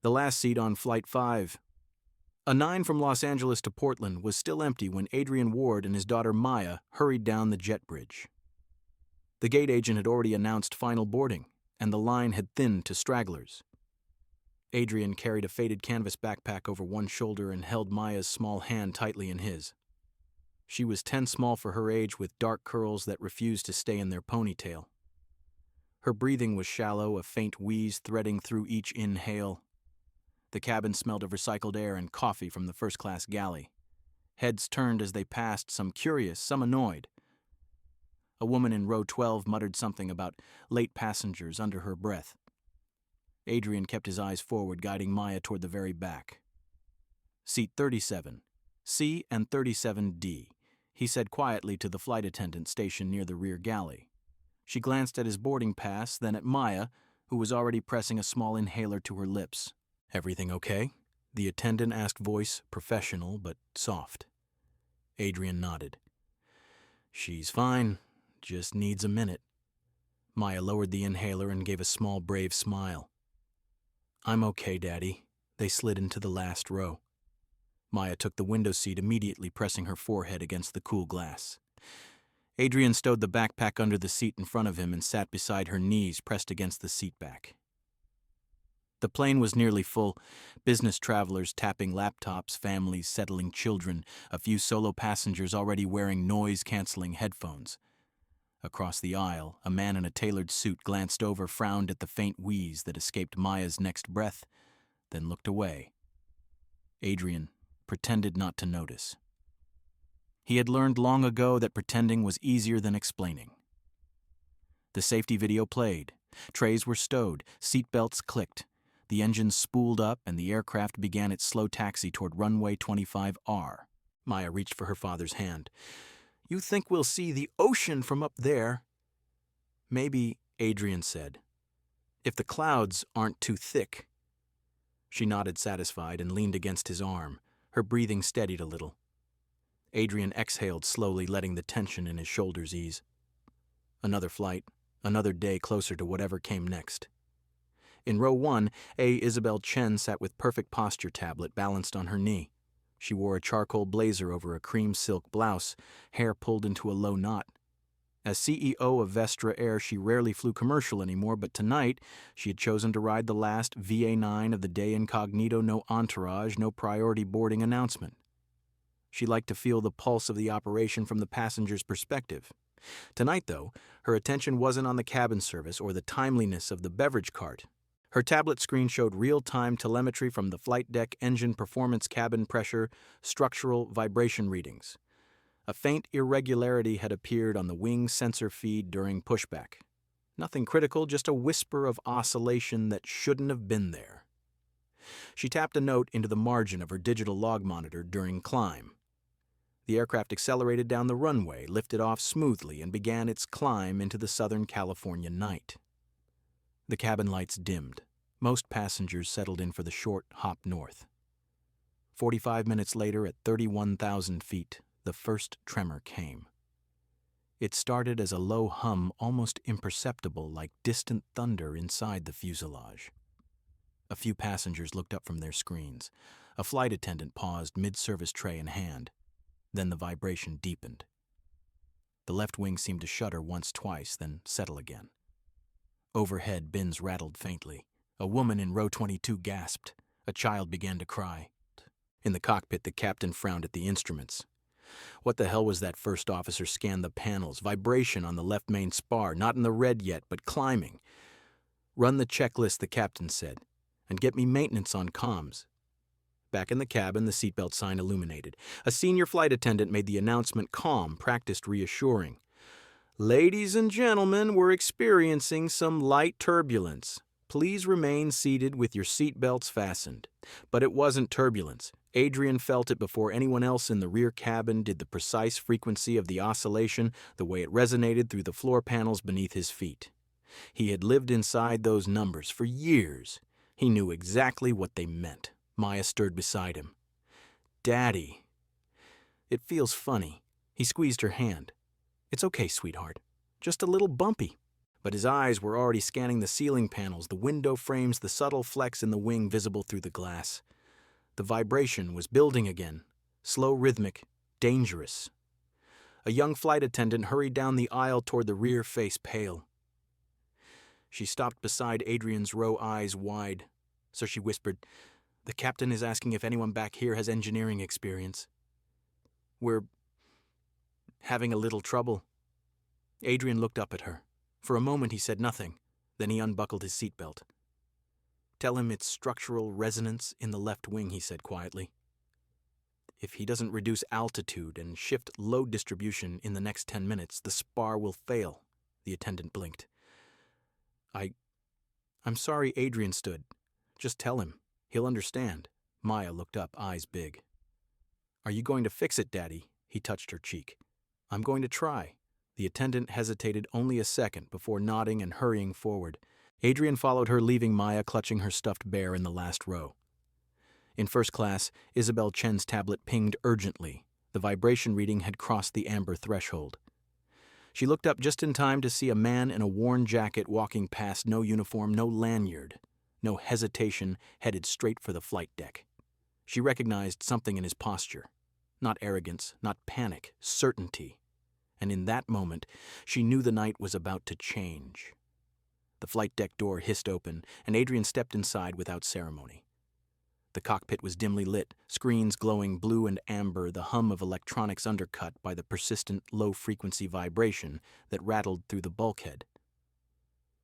The last seat on Flight 5. A 9 from Los Angeles to Portland was still empty when Adrian Ward and his daughter Maya hurried down the jet bridge. The gate agent had already announced final boarding, and the line had thinned to stragglers. Adrian carried a faded canvas backpack over one shoulder and held Maya's small hand tightly in his. She was 10 small for her age, with dark curls that refused to stay in their ponytail. Her breathing was shallow, a faint wheeze threading through each inhale. The cabin smelled of recycled air and coffee from the first-class galley. Heads turned as they passed, some curious, some annoyed. A woman in row 12 muttered something about late passengers under her breath. Adrian kept his eyes forward, guiding Maya toward the very back. Seat 37, C and 37D, he said quietly to the flight attendant stationed near the rear galley. She glanced at his boarding pass, then at Maya, who was already pressing a small inhaler to her lips. "Everything okay?" the attendant asked, voice professional but soft. Adrian nodded. "She's fine, just needs a minute." Maya lowered the inhaler and gave a small, brave smile. "I'm okay, Daddy." They slid into the last row. Maya took the window seat, immediately pressing her forehead against the cool glass. Adrian stowed the backpack under the seat in front of him and sat beside her, knees pressed against the seat back. The plane was nearly full, business travelers tapping laptops, families settling children, a few solo passengers already wearing noise-canceling headphones. Across the aisle, a man in a tailored suit glanced over, frowned at the faint wheeze that escaped Maya's next breath, then looked away. Adrian pretended not to notice. He had learned long ago that pretending was easier than explaining. The safety video played. Trays were stowed. Seatbelts clicked. The engines spooled up, and the aircraft began its slow taxi toward runway 25R. Maya reached for her father's hand. "You think we'll see the ocean from up there?" "Maybe," Adrian said, "if the clouds aren't too thick." She nodded, satisfied, and leaned against his arm. Her breathing steadied a little. Adrian exhaled slowly, letting the tension in his shoulders ease. Another flight, another day closer to whatever came next. In row 1, Isabel Chen sat with perfect posture tablet balanced on her knee. She wore a charcoal blazer over a cream silk blouse, hair pulled into a low knot. As CEO of Vestra Air, she rarely flew commercial anymore, but tonight she had chosen to ride the last VA9 of the day incognito, no entourage, no priority boarding announcement. She liked to feel the pulse of the operation from the passenger's perspective. Tonight, though, her attention wasn't on the cabin service or the timeliness of the beverage cart. Her tablet screen showed real-time telemetry from the flight deck, engine performance, cabin pressure, structural vibration readings. A faint irregularity had appeared on the wing sensor feed during pushback. Nothing critical, just a whisper of oscillation that shouldn't have been there. She tapped a note into the margin of her digital log monitor during climb. The aircraft accelerated down the runway, lifted off smoothly, and began its climb into the Southern California night. The cabin lights dimmed. Most passengers settled in for the short hop north. 45 minutes later, at 31,000 feet, the first tremor came. It started as a low hum, almost imperceptible, like distant thunder inside the fuselage. A few passengers looked up from their screens. A flight attendant paused, mid-service tray in hand. Then the vibration deepened. The left wing seemed to shudder once, twice, then settle again. Overhead, bins rattled faintly. A woman in row 22 gasped. A child began to cry. In the cockpit, the captain frowned at the instruments. What the hell was that? First officer scanned the panels. Vibration on the left main spar, not in the red yet, but climbing. "Run the checklist," the captain said, "and get me maintenance on comms." Back in the cabin, the seatbelt sign illuminated. A senior flight attendant made the announcement calm, practiced reassuring. "Ladies and gentlemen, we're experiencing some light turbulence. Please remain seated with your seatbelts fastened." But it wasn't turbulence. Adrian felt it before anyone else in the rear cabin did. The precise frequency of the oscillation, the way it resonated through the floor panels beneath his feet. He had lived inside those numbers for years. He knew exactly what they meant. Maya stirred beside him. "Daddy." "It feels funny." He squeezed her hand. "It's okay, sweetheart. Just a little bumpy." But his eyes were already scanning the ceiling panels, the window frames, the subtle flecks in the wing visible through the glass. The vibration was building again, slow, rhythmic, dangerous. A young flight attendant hurried down the aisle toward the rear, face pale. She stopped beside Adrian's row, eyes wide. So she whispered, "The captain is asking if anyone back here has engineering experience. We're having a little trouble." Adrian looked up at her. For a moment he said nothing, then he unbuckled his seatbelt. "Tell him it's structural resonance in the left wing," he said quietly. "If he doesn't reduce altitude and shift load distribution in the next 10 minutes, the spar will fail." The attendant blinked. I'm sorry." Adrian stood. "Just tell him. He'll understand." Maya looked up, eyes big. "Are you going to fix it, Daddy?" He touched her cheek. "I'm going to try." The attendant hesitated only a second before nodding and hurrying forward. Adrian followed her, leaving Maya clutching her stuffed bear in the last row. In first class, Isabel Chen's tablet pinged urgently. The vibration reading had crossed the amber threshold. She looked up just in time to see a man in a worn jacket walking past, no uniform, no lanyard, no hesitation, headed straight for the flight deck. She recognized something in his posture. Not arrogance, not panic, certainty. And in that moment, she knew the night was about to change. The flight deck door hissed open, and Adrian stepped inside without ceremony. The cockpit was dimly lit, screens glowing blue and amber, the hum of electronics undercut by the persistent low-frequency vibration that rattled through the bulkhead.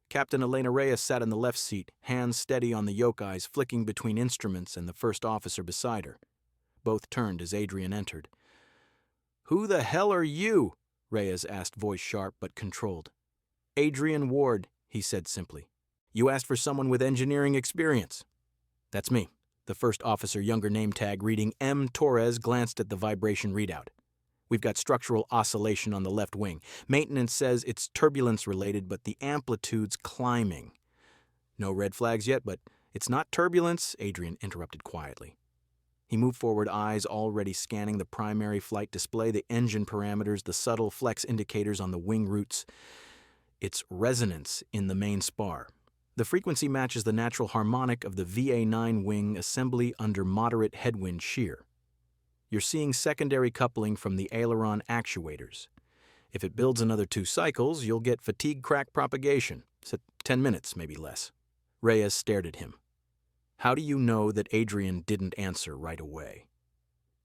Captain Elena Reyes sat in the left seat, hands steady on the yoke eyes flicking between instruments and the first officer beside her. Both turned as Adrian entered. "Who the hell are you?" Reyes asked, voice sharp but controlled. "Adrian Ward," he said simply. "You asked for someone with engineering experience." "That's me." The first officer, younger name tag reading M. Torres, glanced at the vibration readout. "We've got structural oscillation on the left wing. Maintenance says it's turbulence-related, but the amplitude's climbing." "No red flags yet, but it's not turbulence," Adrian interrupted quietly. He moved forward, eyes already scanning the primary flight display, the engine parameters, the subtle flex indicators on the wing roots. "It's resonance in the main spar. The frequency matches the natural harmonic of the VA9 wing assembly under moderate headwind shear. You're seeing secondary coupling from the aileron actuators. If it builds another 2 cycles, you'll get fatigue crack propagation. So 10 minutes, maybe less." Reyes stared at him. How do you know that Adrian didn't answer right away?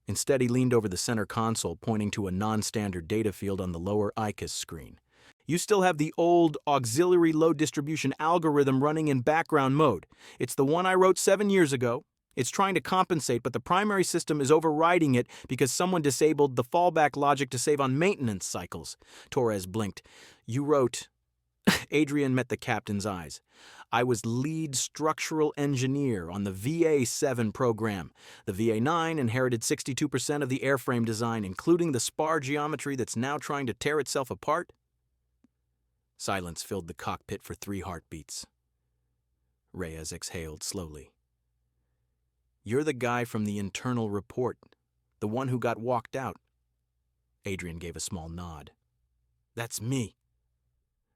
Instead, he leaned over the center console, pointing to a non-standard data field on the lower ICAS screen. "You still have the old auxiliary load distribution algorithm running in background mode. It's the one I wrote 7 years ago. It's trying to compensate, but the primary system is overriding it because someone disabled the fallback logic to save on maintenance cycles." Torres blinked. "You wrote..." Adrian met the captain's eyes. "I was lead structural engineer on the VA7 program. The VA9 inherited 62% of the airframe design, including the spar geometry that's now trying to tear itself apart." Silence filled the cockpit for 3 heartbeats. Reyes exhaled slowly. "You're the guy from the internal report, the one who got walked out." Adrian gave a small nod. "That's me."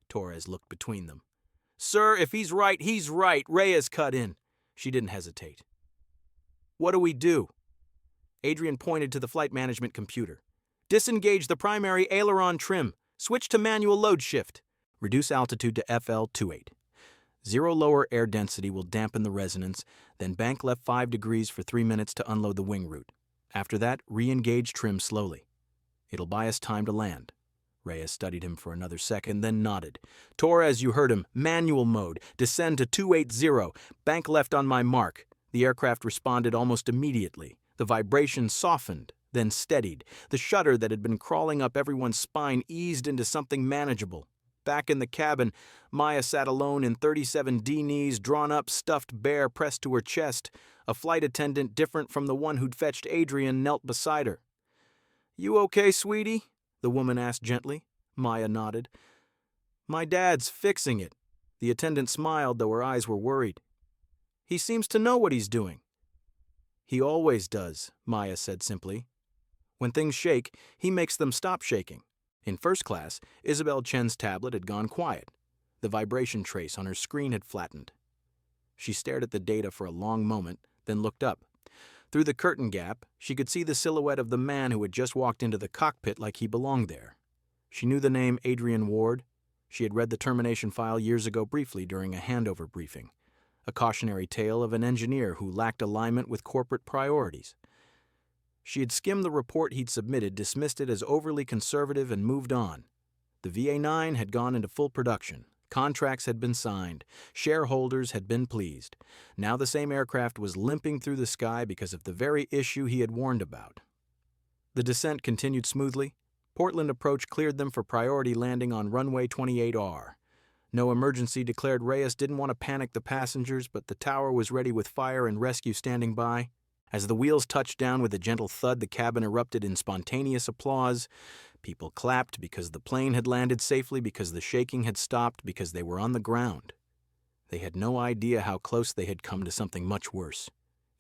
Torres looked between them. "Sir, if he's right, he's right," Reyes cut in. She didn't hesitate. "What do we do?" Adrian pointed to the flight management computer. "Disengage the primary aileron trim. Switch to manual load shift. Reduce altitude to FL28. 0 lower air density will dampen the resonance, then bank left 5 degrees for 3 minutes to unload the wing root. After that, re-engage trim slowly. It'll buy us time to land." Reyes studied him for another second, then nodded. "Torres, you heard him. Manual mode. Descend to 280. Bank left on my mark." The aircraft responded almost immediately. The vibration softened, then steadied. The shudder that had been crawling up everyone's spine eased into something manageable. Back in the cabin, Maya sat alone in 37D knees, drawn up, stuffed bear pressed to her chest. A flight attendant, different from the one who'd fetched Adrian, knelt beside her. "You okay, sweetie?" the woman asked gently. Maya nodded. "My dad's fixing it." The attendant smiled, though her eyes were worried. "He seems to know what he's doing." "He always does," Maya said simply. "When things shake, he makes them stop shaking." In first class, Isabel Chen's tablet had gone quiet. The vibration trace on her screen had flattened. She stared at the data for a long moment, then looked up. Through the curtain gap, she could see the silhouette of the man who had just walked into the cockpit like he belonged there. She knew the name Adrian Ward. She had read the termination file years ago briefly during a handover briefing, a cautionary tale of an engineer who lacked alignment with corporate priorities. She had skimmed the report he'd submitted, dismissed it as overly conservative, and moved on. The VA-9 had gone into full production. Contracts had been signed. Shareholders had been pleased. Now the same aircraft was limping through the sky because of the very issue he had warned about. The descent continued smoothly. Portland approach cleared them for priority landing on runway 28R. No emergency declared. Reyes didn't want to panic the passengers, but the tower was ready with fire and rescue standing by. As the wheels touched down with a gentle thud, the cabin erupted in spontaneous applause. People clapped because the plane had landed safely, because the shaking had stopped, because they were on the ground. They had no idea how close they had come to something much worse.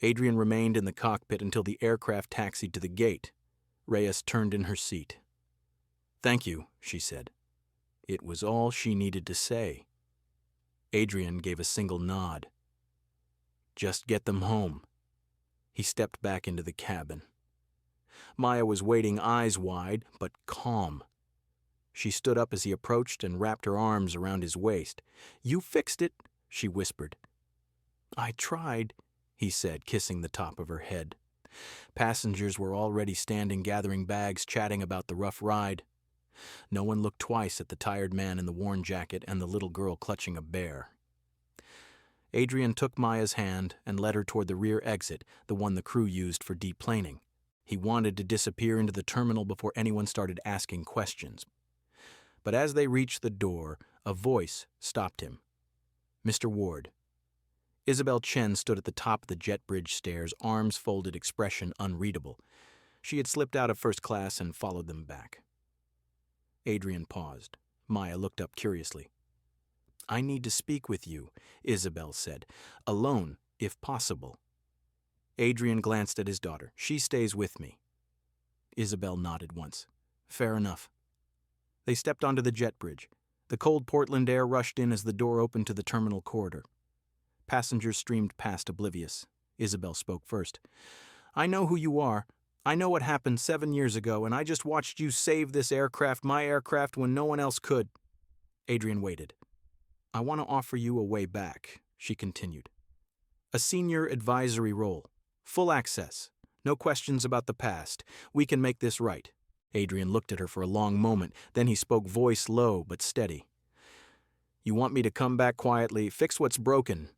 Adrian remained in the cockpit until the aircraft taxied to the gate. Reyes turned in her seat. "Thank you," she said. It was all she needed to say. Adrian gave a single nod. "Just get them home." He stepped back into the cabin. Maya was waiting, eyes wide, but calm. She stood up as he approached and wrapped her arms around his waist. "You fixed it," she whispered. "I tried," he said, kissing the top of her head. Passengers were already standing, gathering bags, chatting about the rough ride. No one looked twice at the tired man in the worn jacket and the little girl clutching a bear. Adrian took Maya's hand and led her toward the rear exit, the one the crew used for deplaning. He wanted to disappear into the terminal before anyone started asking questions. But as they reached the door, a voice stopped him. "Mr. Ward." Isabel Chen stood at the top of the jet bridge stairs, arms folded, expression unreadable. She had slipped out of first class and followed them back. Adrian paused. Maya looked up curiously. "I need to speak with you," Isabel said. "Alone, if possible." Adrian glanced at his daughter. "She stays with me." Isabel nodded once. "Fair enough." They stepped onto the jet bridge. The cold Portland air rushed in as the door opened to the terminal corridor. Passengers streamed past, oblivious. Isabel spoke first. "I know who you are. I know what happened 7 years ago, and I just watched you save this aircraft, my aircraft, when no one else could." Adrian waited. "I want to offer you a way back," she continued. "A senior advisory role. Full access. No questions about the past. We can make this right." Adrian looked at her for a long moment. Then he spoke, voice low but steady. "You want me to come back quietly, fix what's broken,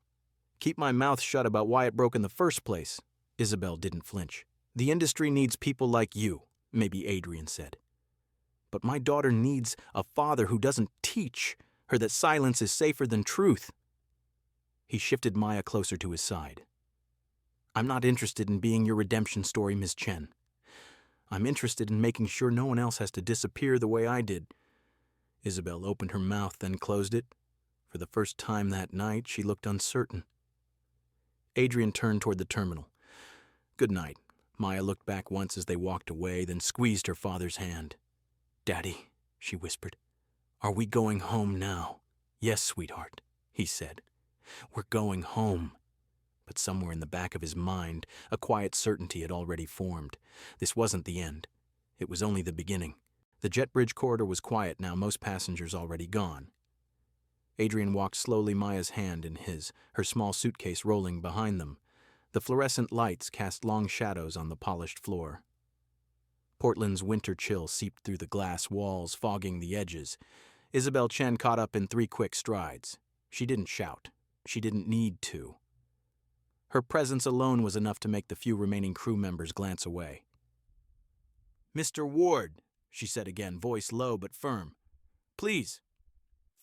keep my mouth shut about why it broke in the first place?" Isabel didn't flinch. "The industry needs people like you," maybe Adrian said. "But my daughter needs a father who doesn't teach her that silence is safer than truth." He shifted Maya closer to his side. "I'm not interested in being your redemption story, Ms. Chen. I'm interested in making sure no one else has to disappear the way I did." Isabel opened her mouth, then closed it. For the first time that night, she looked uncertain. Adrian turned toward the terminal. "Good night." Maya looked back once as they walked away, then squeezed her father's hand. "Daddy," she whispered, "are we going home now?" "Yes, sweetheart," he said. "We're going home." But somewhere in the back of his mind, a quiet certainty had already formed. This wasn't the end. It was only the beginning. The jet bridge corridor was quiet now, most passengers already gone. Adrian walked slowly, Maya's hand in his, her small suitcase rolling behind them. The fluorescent lights cast long shadows on the polished floor. Portland's winter chill seeped through the glass walls, fogging the edges. Isabel Chen caught up in 3 quick strides. She didn't shout. She didn't need to. Her presence alone was enough to make the few remaining crew members glance away. "Mr. Ward," she said again, voice low but firm. "Please."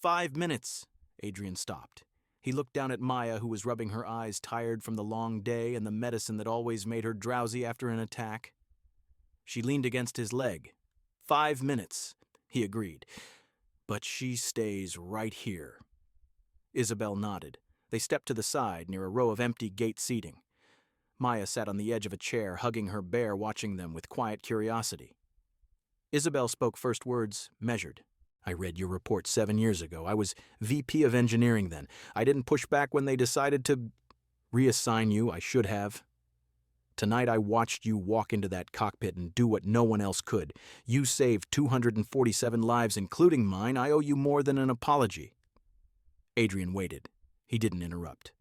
5 minutes. Adrian stopped. He looked down at Maya, who was rubbing her eyes, tired from the long day and the medicine that always made her drowsy after an attack. She leaned against his leg. 5 minutes, he agreed. "But she stays right here." Isabel nodded. They stepped to the side, near a row of empty gate seating. Maya sat on the edge of a chair, hugging her bear, watching them with quiet curiosity. Isabel spoke first, words measured. I read your report 7 years ago. I was VP of Engineering then. I didn't push back when they decided to reassign you. I should have. Tonight I watched you walk into that cockpit and do what no one else could. You saved 247 lives, including mine. I owe you more than an apology." Adrian waited. He didn't interrupt.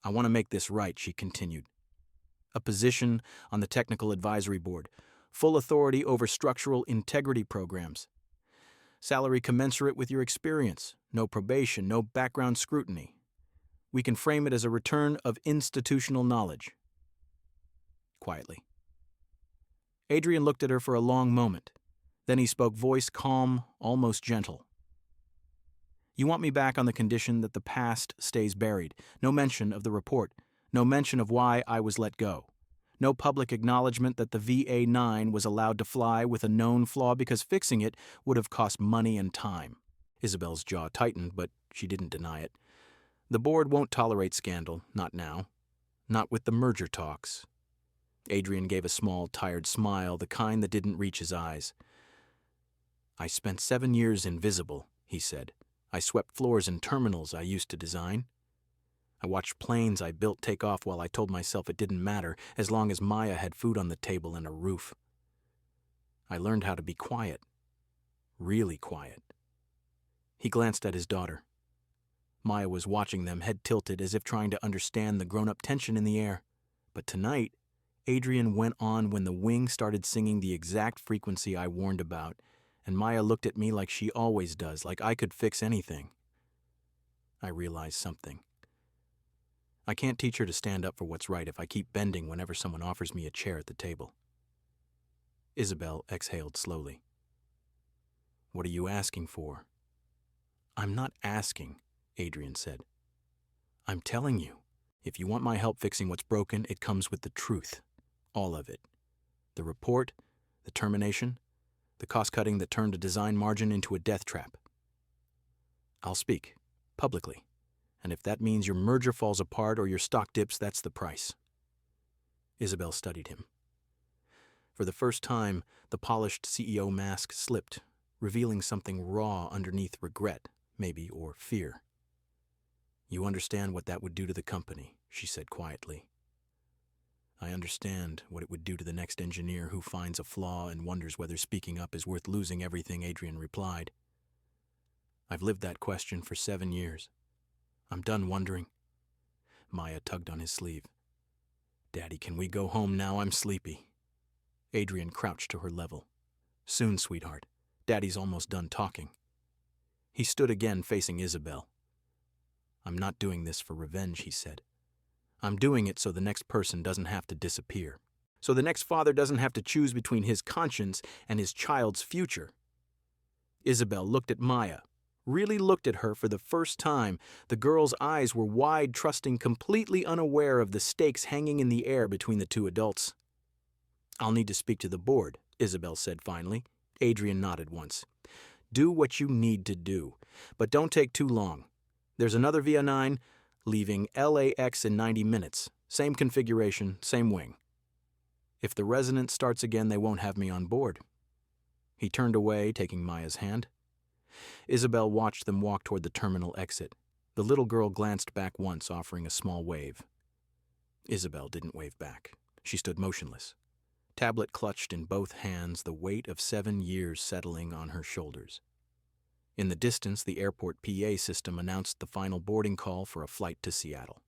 "I want to make this right," she continued. "A position on the Technical Advisory Board, full authority over structural integrity programs. Salary commensurate with your experience, no probation, no background scrutiny. We can frame it as a return of institutional knowledge." Quietly. Adrian looked at her for a long moment. Then he spoke, voice calm, almost gentle. "You want me back on the condition that the past stays buried. No mention of the report. No mention of why I was let go. No public acknowledgement that the VA-9 was allowed to fly with a known flaw because fixing it would have cost money and time." Isabel's jaw tightened, but she didn't deny it. "The board won't tolerate scandal, not now. Not with the merger talks." Adrian gave a small, tired smile, the kind that didn't reach his eyes. "I spent 7 years invisible," he said. "I swept floors in terminals I used to design. I watched planes I built take off while I told myself it didn't matter as long as Maya had food on the table and a roof. I learned how to be quiet. Really quiet." He glanced at his daughter. Maya was watching them, head tilted, as if trying to understand the grown-up tension in the air. But tonight, Adrian went on when the wing started singing the exact frequency I warned about, and Maya looked at me like she always does, like I could fix anything. I realized something. I can't teach her to stand up for what's right if I keep bending whenever someone offers me a chair at the table. Isabel exhaled slowly. "What are you asking for?" "I'm not asking," Adrian said. "I'm telling you, if you want my help fixing what's broken, it comes with the truth. All of it. The report, the termination, the cost-cutting that turned a design margin into a death trap. I'll speak, publicly, and if that means your merger falls apart or your stock dips, that's the price." Isabel studied him. For the first time, the polished CEO mask slipped, revealing something raw underneath regret, maybe, or fear. "You understand what that would do to the company," she said quietly. "I understand what it would do to the next engineer who finds a flaw and wonders whether speaking up is worth losing everything," Adrian replied. "I've lived that question for 7 years. I'm done wondering." Maya tugged on his sleeve. "Daddy, can we go home now? I'm sleepy." Adrian crouched to her level. "Soon, sweetheart. Daddy's almost done talking." He stood again facing Isabel. "I'm not doing this for revenge," he said. "I'm doing it so the next person doesn't have to disappear. So the next father doesn't have to choose between his conscience and his child's future." Isabel looked at Maya, really looked at her for the first time. The girl's eyes were wide, trusting, completely unaware of the stakes hanging in the air between the two adults. "I'll need to speak to the board," Isabel said finally. Adrian nodded once. "Do what you need to do, but don't take too long. There's another VA-9 leaving LAX in 90 minutes. Same configuration, same wing. If the resonance starts again, they won't have me on board." He turned away, taking Maya's hand. Isabel watched them walk toward the terminal exit. The little girl glanced back once, offering a small wave. Isabel didn't wave back. She stood motionless, tablet clutched in both hands, the weight of 7 years settling on her shoulders. In the distance, the airport PA system announced the final boarding call for a flight to Seattle.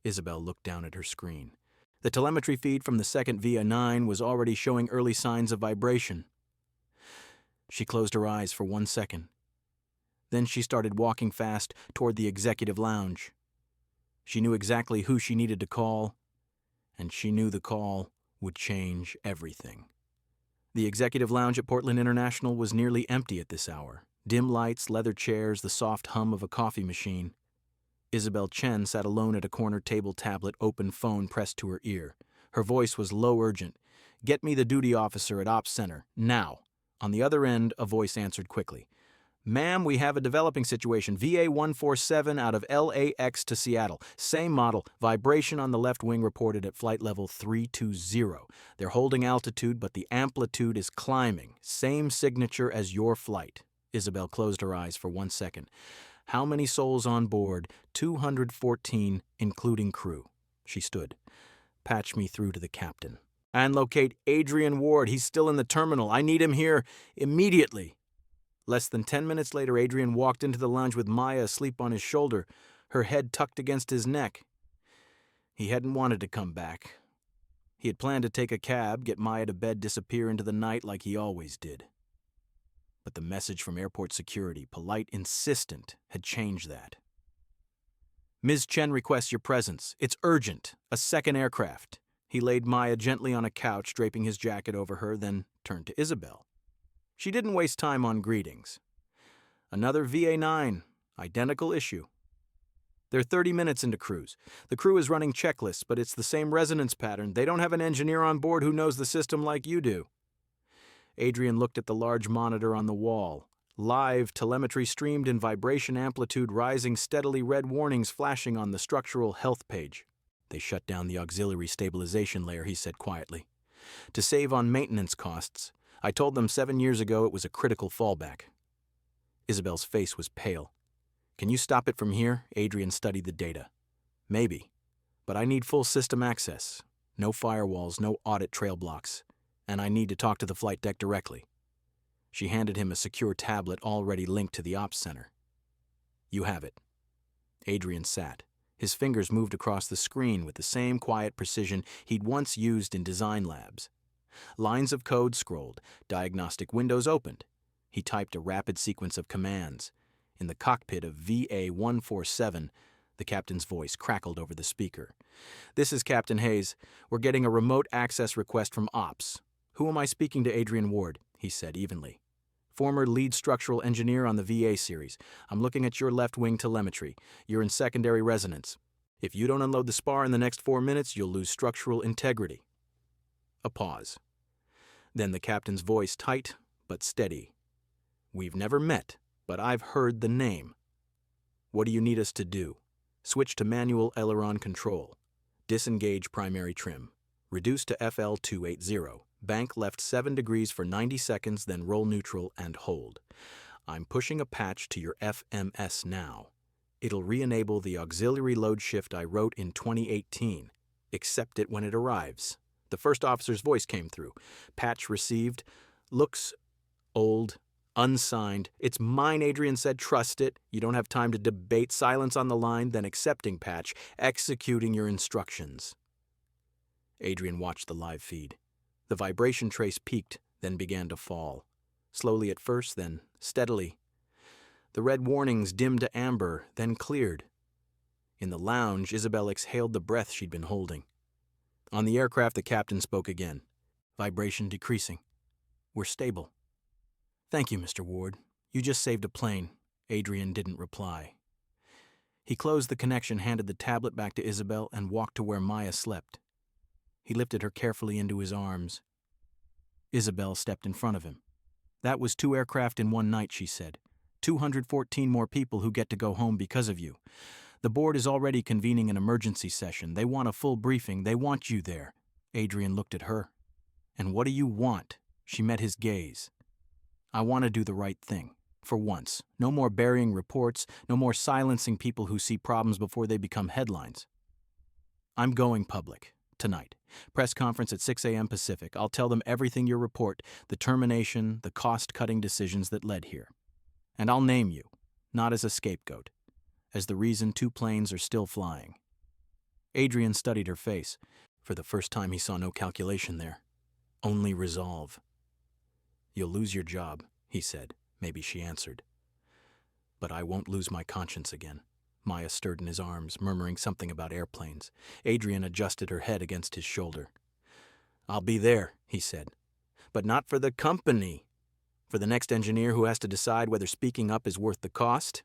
Isabel looked down at her screen. The telemetry feed from the second VA-9 was already showing early signs of vibration. She closed her eyes for 1 second. Then she started walking fast toward the executive lounge. She knew exactly who she needed to call, and she knew the call would change everything. The executive lounge at Portland International was nearly empty at this hour. Dim lights, leather chairs, the soft hum of a coffee machine. Isabel Chen sat alone at a corner table, tablet, open phone pressed to her ear. Her voice was low, urgent. "Get me the duty officer at Ops Center, now." On the other end, a voice answered quickly. "Ma'am, we have a developing situation. VA-147 out of LAX to Seattle. Same model. Vibration on the left wing reported at flight level 320. They're holding altitude, but the amplitude is climbing. Same signature as your flight." Isabel closed her eyes for 1 second. How many souls on board? 214, including crew. She stood. Patch me through to the captain. And locate Adrian Ward. He's still in the terminal. I need him here immediately. Less than 10 minutes later, Adrian walked into the lounge with Maya asleep on his shoulder, her head tucked against his neck. He hadn't wanted to come back. He had planned to take a cab, get Maya to bed, disappear into the night like he always did. But the message from airport security, polite, insistent, had changed that. Ms. Chen requests your presence. It's urgent. A second aircraft. He laid Maya gently on a couch, draping his jacket over her, then turned to Isabel. She didn't waste time on greetings. Another VA-9, identical issue. They're 30 minutes into cruise. The crew is running checklists, but it's the same resonance pattern. They don't have an engineer on board who knows the system like you do. Adrian looked at the large monitor on the wall. Live telemetry streamed in vibration amplitude, rising steadily, red warnings flashing on the structural health page. They shut down the auxiliary stabilization layer, he said quietly. To save on maintenance costs. I told them 7 years ago it was a critical fallback. Isabel's face was pale. Can you stop it from here? Adrian studied the data. Maybe. But I need full system access. No firewalls, no audit trail blocks. And I need to talk to the flight deck directly. She handed him a secure tablet already linked to the ops center. You have it. Adrian sat. His fingers moved across the screen with the same quiet precision he'd once used in design labs. Lines of code scrolled, diagnostic windows opened. He typed a rapid sequence of commands. In the cockpit of VA-147, the captain's voice crackled over the speaker. This is Captain Hayes. We're getting a remote access request from Ops. Who am I speaking to? Adrian Ward, he said evenly. Former lead structural engineer on the VA series. I'm looking at your left wing telemetry. You're in secondary resonance. If you don't unload the spar in the next 4 minutes, you'll lose structural integrity. A pause. Then the captain's voice, tight but steady. We've never met, but I've heard the name. What do you need us to do? Switch to manual aileron control. Disengage primary trim. Reduce to FL280. Bank left 7 degrees for 90 seconds, then roll neutral and hold. I'm pushing a patch to your FMS now. It'll re-enable the auxiliary load shift I wrote in 2018. Accept it when it arrives. The first officer's voice came through. Patch received. Looks old, unsigned. It's mine, Adrian said. Trust it. You don't have time to debate. Silence on the line, then accepting patch, executing your instructions. Adrian watched the live feed. The vibration trace peaked, then began to fall. Slowly at first, then steadily. The red warnings dimmed to amber, then cleared. In the lounge, Isabel exhaled the breath she'd been holding. On the aircraft, the captain spoke again. Vibration decreasing. We're stable. Thank you, Mr. Ward. You just saved a plane. Adrian didn't reply. He closed the connection, handed the tablet back to Isabel, and walked to where Maya slept. He lifted her carefully into his arms. Isabel stepped in front of him. That was 2 aircraft in one night, she said. 214 more people who get to go home because of you. The board is already convening an emergency session. They want a full briefing. They want you there. Adrian looked at her. And what do you want? She met his gaze. I want to do the right thing. For once. No more burying reports. No more silencing people who see problems before they become headlines. I'm going public. Tonight. Press conference at 6 a.m. Pacific. I'll tell them everything you report, the termination, the cost-cutting decisions that led here. And I'll name you, not as a scapegoat, as the reason 2 planes are still flying. Adrian studied her face. For the first time, he saw no calculation there. Only resolve. You'll lose your job, he said. Maybe she answered. But I won't lose my conscience again. Maya stirred in his arms, murmuring something about airplanes. Adrian adjusted her head against his shoulder. I'll be there, he said. But not for the company. For the next engineer who has to decide whether speaking up is worth the cost?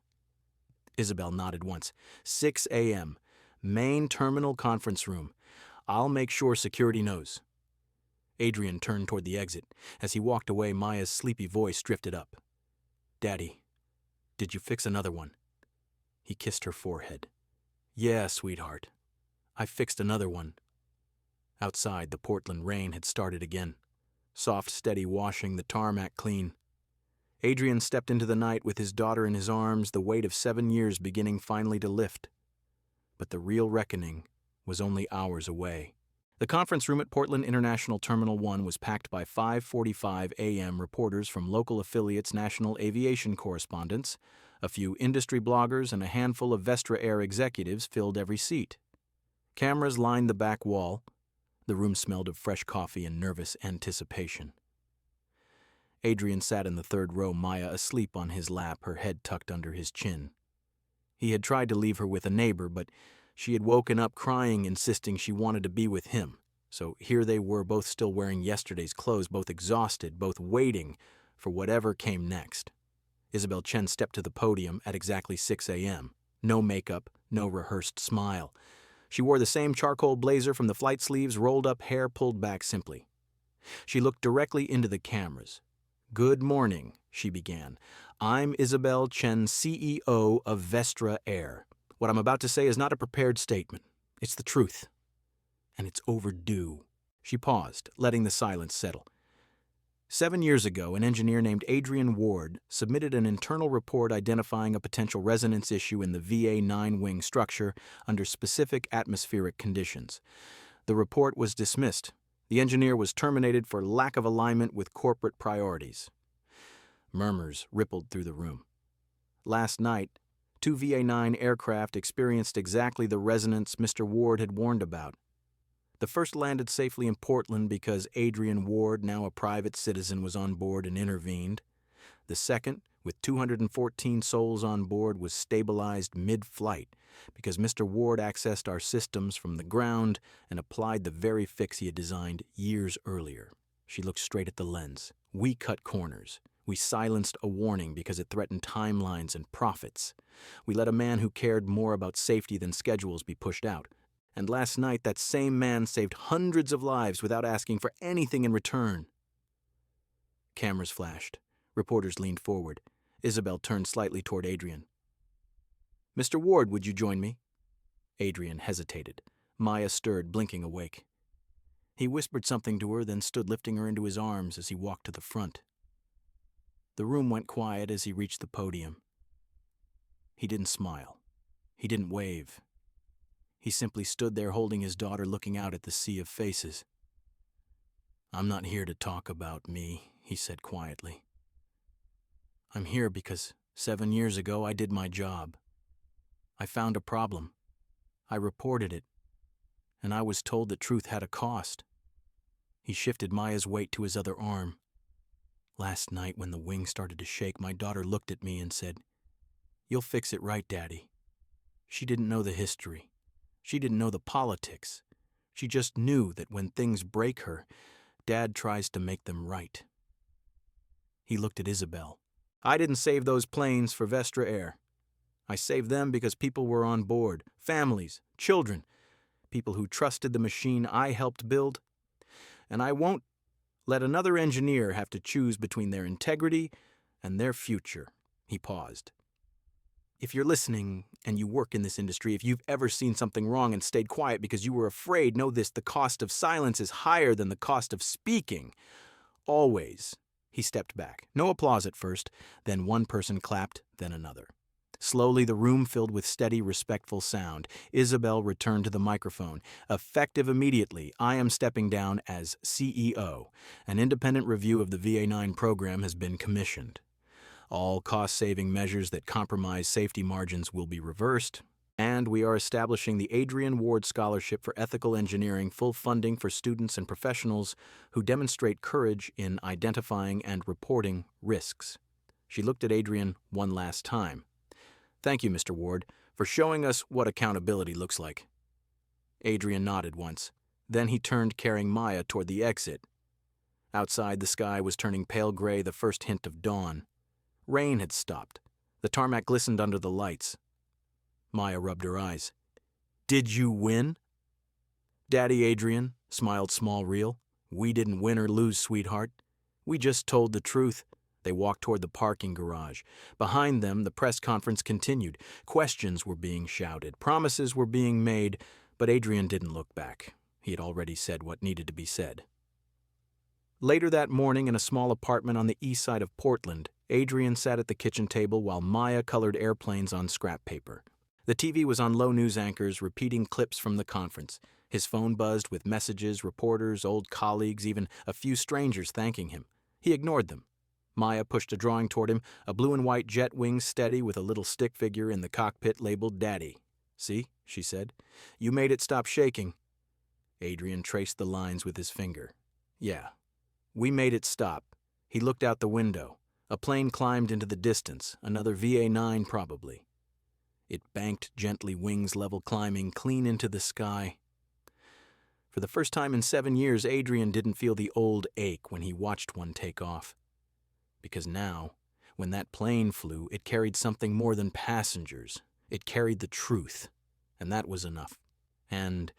Isabel nodded once. 6 a.m. Main terminal conference room. I'll make sure security knows. Adrian turned toward the exit. As he walked away, Maya's sleepy voice drifted up. Daddy, did you fix another one? He kissed her forehead. Yeah, sweetheart. I fixed another one. Outside, the Portland rain had started again. Soft, steady washing the tarmac clean. Adrian stepped into the night with his daughter in his arms, the weight of 7 years beginning finally to lift. But the real reckoning was only hours away. The conference room at Portland International Terminal 1 was packed by 5:45 a.m. reporters from local affiliates' national aviation correspondents. A few industry bloggers and a handful of Vestra Air executives filled every seat. Cameras lined the back wall. The room smelled of fresh coffee and nervous anticipation. Adrian sat in the third row, Maya asleep on his lap, her head tucked under his chin. He had tried to leave her with a neighbor, but she had woken up crying, insisting she wanted to be with him. So here they were, both still wearing yesterday's clothes, both exhausted, both waiting for whatever came next. Isabel Chen stepped to the podium at exactly 6 a.m. No makeup, no rehearsed smile. She wore the same charcoal blazer from the flight sleeves, rolled up hair pulled back simply. She looked directly into the cameras. "Good morning," she began. "I'm Isabel Chen, CEO of Vestra Air. What I'm about to say is not a prepared statement. It's the truth. And it's overdue." She paused, letting the silence settle. 7 years ago, an engineer named Adrian Ward submitted an internal report identifying a potential resonance issue in the VA 9-wing structure under specific atmospheric conditions. The report was dismissed. The engineer was terminated for lack of alignment with corporate priorities. Murmurs rippled through the room. Last night, 2 VA-9 aircraft experienced exactly the resonance Mr. Ward had warned about. The first landed safely in Portland because Adrian Ward, now a private citizen, was on board and intervened. The second, with 214 souls on board, was stabilized mid-flight because Mr. Ward accessed our systems from the ground and applied the very fix he had designed years earlier. She looked straight at the lens. We cut corners. We silenced a warning because it threatened timelines and profits. We let a man who cared more about safety than schedules be pushed out. And last night, that same man saved hundreds of lives without asking for anything in return. Cameras flashed. Reporters leaned forward. Isabel turned slightly toward Adrian. "Mr. Ward, would you join me?" Adrian hesitated. Maya stirred, blinking awake. He whispered something to her, then stood lifting her into his arms as he walked to the front. The room went quiet as he reached the podium. He didn't smile. He didn't wave. He simply stood there holding his daughter, looking out at the sea of faces. "I'm not here to talk about me," he said quietly. "I'm here because 7 years ago I did my job. I found a problem. I reported it. And I was told that truth had a cost." He shifted Maya's weight to his other arm. "Last night when the wing started to shake, my daughter looked at me and said, 'You'll fix it right, Daddy.' She didn't know the history. She didn't know the politics. She just knew that when things break her, Dad tries to make them right." He looked at Isabel. "I didn't save those planes for Vestra Air. I saved them because people were on board, families, children, people who trusted the machine I helped build. And I won't let another engineer have to choose between their integrity and their future." He paused. "If you're listening and you work in this industry, if you've ever seen something wrong and stayed quiet because you were afraid, know this: the cost of silence is higher than the cost of speaking. Always." He stepped back. No applause at first. Then one person clapped, then another. Slowly, the room filled with steady, respectful sound. Isabel returned to the microphone. "Effective immediately, I am stepping down as CEO. An independent review of the VA-9 program has been commissioned. All cost-saving measures that compromise safety margins will be reversed, and we are establishing the Adrian Ward Scholarship for Ethical Engineering, full funding for students and professionals who demonstrate courage in identifying and reporting risks." She looked at Adrian one last time. "Thank you, Mr. Ward, for showing us what accountability looks like." Adrian nodded once. Then he turned, carrying Maya toward the exit. Outside, the sky was turning pale gray, the first hint of dawn. Rain had stopped. The tarmac glistened under the lights. Maya rubbed her eyes. "Did you win?" "Daddy Adrian," smiled Small Reel. "We didn't win or lose, sweetheart. We just told the truth." They walked toward the parking garage. Behind them, the press conference continued. Questions were being shouted. Promises were being made, but Adrian didn't look back. He had already said what needed to be said. Later that morning, in a small apartment on the east side of Portland, Adrian sat at the kitchen table while Maya colored airplanes on scrap paper. The TV was on low news anchors repeating clips from the conference. His phone buzzed with messages, reporters, old colleagues, even a few strangers thanking him. He ignored them. Maya pushed a drawing toward him, a blue and white jet wing steady with a little stick figure in the cockpit labeled Daddy. "See," she said. "You made it stop shaking." Adrian traced the lines with his finger. "Yeah, we made it stop." He looked out the window. A plane climbed into the distance, another VA-9 probably. It banked gently, wings level, climbing clean into the sky. For the first time in 7 years, Adrian didn't feel the old ache when he watched one take off. Because now, when that plane flew, it carried something more than passengers. It carried the truth, and that was enough. And